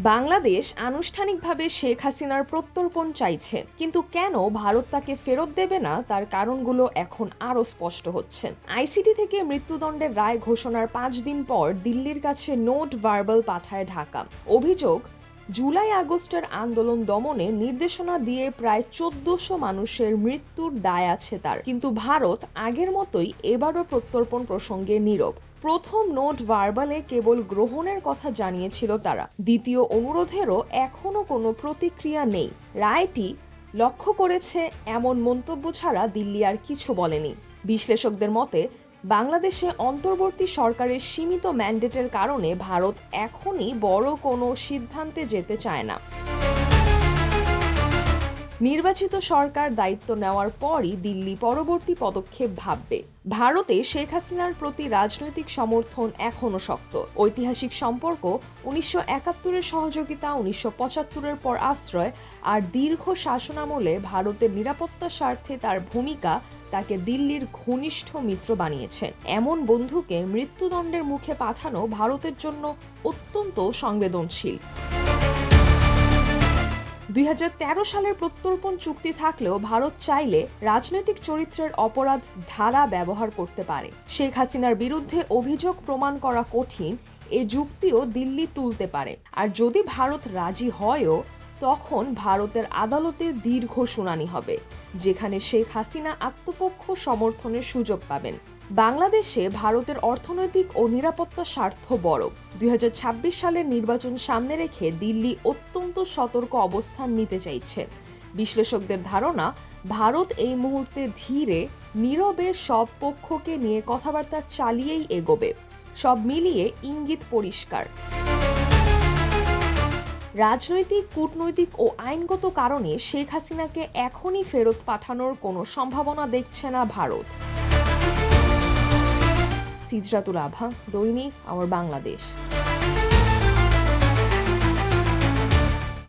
বাংলাদেশ আনুষ্ঠানিকভাবে শেখ হাসিনার প্রত্যর্পণ চাইছে, কিন্তু কেন ভারত তাকে ফেরত দেবে না তার কারণগুলো এখন আরও স্পষ্ট হচ্ছে। আইসিটি থেকে মৃত্যুদণ্ডের রায় ঘোষণার 5 দিন পর দিল্লির কাছে নোট ভার্বাল পাঠায় ঢাকা। অভিযোগ, জুলাই আগস্টের আন্দোলন দমনে নির্দেশনা দিয়ে প্রায় 1400 মানুষের মৃত্যুর দায় আছে তার। কিন্তু ভারত আগের মতোই এবারও প্রত্যর্পণ প্রসঙ্গে নীরব। প্রথম নোট ভার্বালে কেবল গ্রহণের কথা জানিয়েছিল তারা, দ্বিতীয় অনুরোধেরও এখনো কোনো প্রতিক্রিয়া নেই। রায়টি লক্ষ্য করেছে এমন মন্তব্য ছাড়া দিল্লি আর কিছু বলেনি। বিশ্লেষকদের মতে বাংলাদেশে অন্তর্বর্তী সরকারের সীমিত ম্যান্ডেটের কারণে ভারত এখনই বড় কোনো সিদ্ধান্তে যেতে চায় না। নির্বাচিত সরকার দায়িত্ব নেওয়ার পরই দিল্লি পরবর্তী পদক্ষেপ ভাববে। ভারতে শেখ হাসিনার প্রতি রাজনৈতিক সমর্থন এখনো শক্ত। ঐতিহাসিক সম্পর্ক, 1971-এর সহযোগিতা, 1975-এর পর আশ্রয় আর দীর্ঘ শাসনামলে ভারতের নিরাপত্তার স্বার্থে তার ভূমিকা তাকে দিল্লির ঘনিষ্ঠ মিত্র বানিয়েছে। এমন বন্ধুকে মৃত্যুদণ্ডের মুখে পাঠানো ভারতের জন্য অত্যন্ত সংবেদনশীল। 2013 সালের প্রত্যর্পণ চুক্তি থাকলেও ভারত চাইলে রাজনৈতিক চরিত্রের অপরাধ ধারা ব্যবহার করতে পারে। শেখ হাসিনার বিরুদ্ধে অভিযোগ প্রমাণ করা কঠিন, এ যুক্তিও দিল্লি তুলতে পারে। আর যদি ভারত রাজি হয়ও, তখন ভারতের আদালতে দীর্ঘ শুনানি হবে, যেখানে শেখ হাসিনা আত্মপক্ষ সমর্থনের সুযোগ পাবেন। বাংলাদেশে ভারতের অর্থনৈতিক ও নিরাপত্তা স্বার্থ বড়। 2026 সালের নির্বাচন সামনে রেখে দিল্লি অত্যন্ত সতর্ক অবস্থান নিতে চাইছে। বিশ্লেষকদের ধারণা, ভারত এই মুহূর্তে ধীরে নীরবে সব পক্ষকে নিয়ে কথাবার্তা চালিয়েই এগোবে। সব মিলিয়ে ইঙ্গিত পরিষ্কার। রাজনৈতিক, কূটনৈতিক ও আইনগত কারণে শেখ হাসিনাকে এখনই ফেরত পাঠানোর কোনো সম্ভাবনা দেখছে না ভারত। সিজরাতুল আভা, দৈনিক আমার বাংলাদেশ।